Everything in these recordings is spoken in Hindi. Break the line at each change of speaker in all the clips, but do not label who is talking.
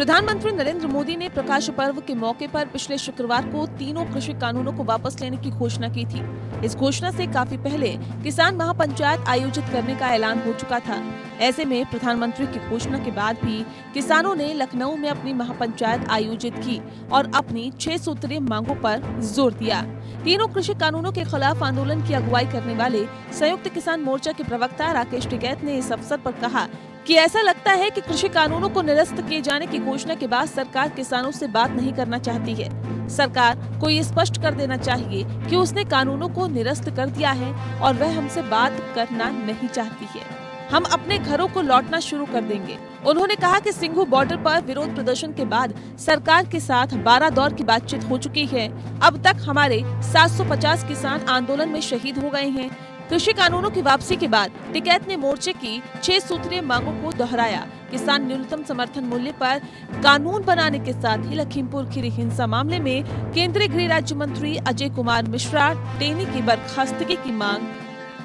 प्रधानमंत्री नरेंद्र मोदी ने प्रकाश पर्व के मौके पर पिछले शुक्रवार को तीनों कृषि कानूनों को वापस लेने की घोषणा की थी। इस घोषणा से काफी पहले किसान महापंचायत आयोजित करने का ऐलान हो चुका था। ऐसे में प्रधानमंत्री की घोषणा के बाद भी किसानों ने लखनऊ में अपनी महापंचायत आयोजित की और अपनी 6 सूत्रीय मांगों पर जोर दिया। तीनों कृषि कानूनों के खिलाफ आंदोलन की अगुवाई करने वाले संयुक्त किसान मोर्चा के प्रवक्ता राकेश टिकैत ने इस अवसर पर कहा कि ऐसा लगता है कि कृषि कानूनों को निरस्त किए जाने की घोषणा के बाद सरकार किसानों से बात नहीं करना चाहती है। सरकार को ये स्पष्ट कर देना चाहिए कि उसने कानूनों को निरस्त कर दिया है और वह हमसे बात करना नहीं चाहती है। हम अपने घरों को लौटना शुरू कर देंगे। उन्होंने कहा कि सिंघू बॉर्डर पर विरोध प्रदर्शन के बाद सरकार के साथ 12 दौर की बातचीत हो चुकी है। अब तक हमारे 750 किसान आंदोलन में शहीद हो गए हैं। कृषि कानूनों की वापसी के बाद टिकैत ने मोर्चे की 6 सूत्रीय मांगों को दोहराया। किसान न्यूनतम समर्थन मूल्य पर कानून बनाने के साथ ही लखीमपुर खीरी हिंसा मामले में केंद्रीय गृह राज्य मंत्री अजय कुमार मिश्रा टेनी की बर्खास्तगी की मांग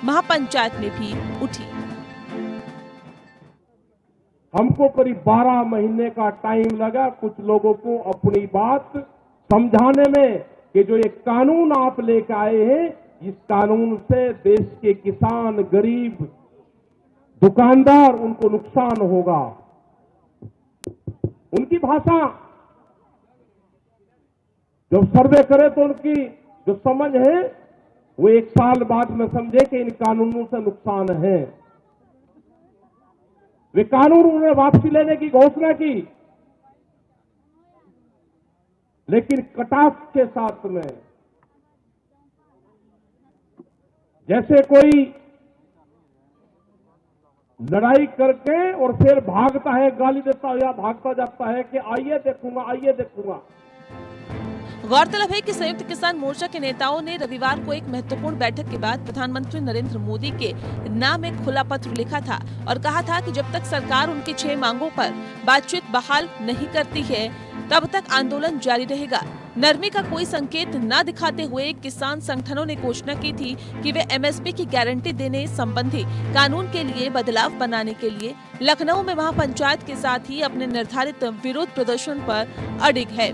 महापंचायत में भी उठी।
हमको करीब 12 महीने का टाइम लगा कुछ लोगों को अपनी बात समझाने में कि जो ये कानून आप लेकर आए हैं, इस कानून से देश के किसान, गरीब, दुकानदार, उनको नुकसान होगा। उनकी भाषा जब सर्वे करे तो उनकी जो समझ है वो 1 साल बाद में समझे कि इन कानूनों से नुकसान है। वे कानून उन्होंने वापसी लेने की घोषणा की, लेकिन कटाफ के साथ में, जैसे कोई लड़ाई करके और फिर भागता है, गाली देता है या भागता जाता है कि आइए देखूंगा, आइए देखूंगा।
गौरतलब है कि संयुक्त किसान मोर्चा के नेताओं ने रविवार को एक महत्वपूर्ण बैठक के बाद प्रधानमंत्री नरेंद्र मोदी के नाम एक खुला पत्र लिखा था और कहा था कि जब तक सरकार उनकी 6 मांगों पर बातचीत बहाल नहीं करती है तब तक आंदोलन जारी रहेगा। नरमी का कोई संकेत न दिखाते हुए किसान संगठनों ने घोषणा की थी कि वे एमएसपी की गारंटी देने संबंधी कानून के लिए बदलाव बनाने के लिए लखनऊ में महापंचायत के साथ ही अपने निर्धारित विरोध प्रदर्शन पर अडिग है।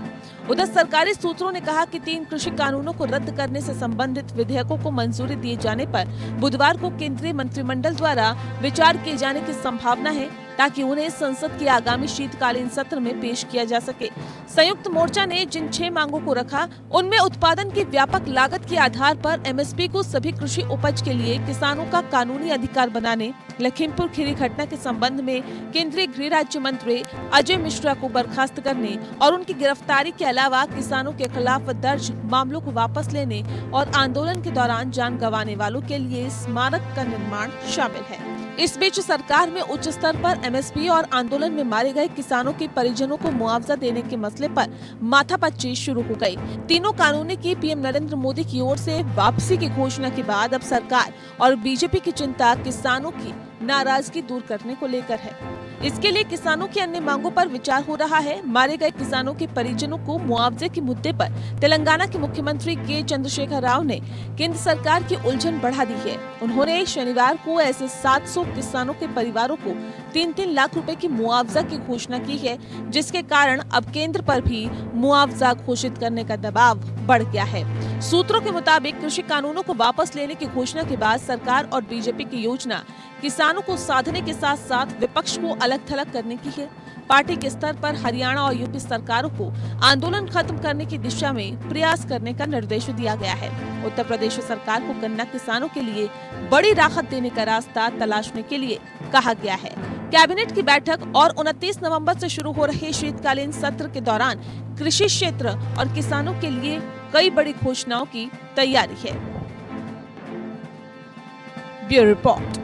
उधर सरकारी सूत्रों ने कहा कि 3 कृषि कानूनों को रद्द करने से संबंधित विधेयकों को मंजूरी दिए जाने पर बुधवार को केंद्रीय मंत्रिमंडल द्वारा विचार किए जाने की संभावना है ताकि उन्हें संसद के आगामी शीतकालीन सत्र में पेश किया जा सके। संयुक्त मोर्चा ने जिन 6 मांगों को रखा उनमें उत्पादन की व्यापक लागत के आधार पर एमएसपी को सभी कृषि उपज के लिए किसानों का कानूनी अधिकार बनाने, लखीमपुर खीरी घटना के संबंध में केंद्रीय गृह राज्य मंत्री अजय मिश्रा को बर्खास्त करने और उनकी गिरफ्तारी के अलावा किसानों के खिलाफ दर्ज मामलों को वापस लेने और आंदोलन के दौरान जान गंवाने वालों के लिए स्मारक का निर्माण शामिल है। इस बीच सरकार में उच्च स्तर पर एमएसपी और आंदोलन में मारे गए किसानों के परिजनों को मुआवजा देने के मसले पर माथापच्ची शुरू हो गई। तीनों कानूनों की पीएम नरेंद्र मोदी की ओर से वापसी की घोषणा के बाद अब सरकार और बीजेपी की चिंता किसानों की नाराजगी दूर करने को लेकर है। इसके लिए किसानों की अन्य मांगों पर विचार हो रहा है। मारे गए किसानों के परिजनों को मुआवजे के मुद्दे पर तेलंगाना के मुख्यमंत्री के चंद्रशेखर राव ने केंद्र सरकार की उलझन बढ़ा दी है। उन्होंने शनिवार को ऐसे 700 किसानों के परिवारों को 3-3 लाख रुपए की मुआवजा की घोषणा की है, जिसके कारण अब केंद्र पर भी मुआवजा घोषित करने का दबाव बढ़ गया है। सूत्रों के मुताबिक कृषि कानूनों को वापस लेने की घोषणा के बाद सरकार और बीजेपी की योजना किसानों को साधने के साथ साथ विपक्ष को अलग थलग करने की है। पार्टी के स्तर पर हरियाणा और यूपी सरकारों को आंदोलन खत्म करने की दिशा में प्रयास करने का निर्देश दिया गया है। उत्तर प्रदेश सरकार को गन्ना किसानों के लिए बड़ी राहत देने का रास्ता तलाशने के लिए कहा गया है। कैबिनेट की बैठक और 29 नवंबर से शुरू हो रहे शीतकालीन सत्र के दौरान कृषि क्षेत्र और किसानों के लिए कई बड़ी घोषणाओं की तैयारी है। Bureau report.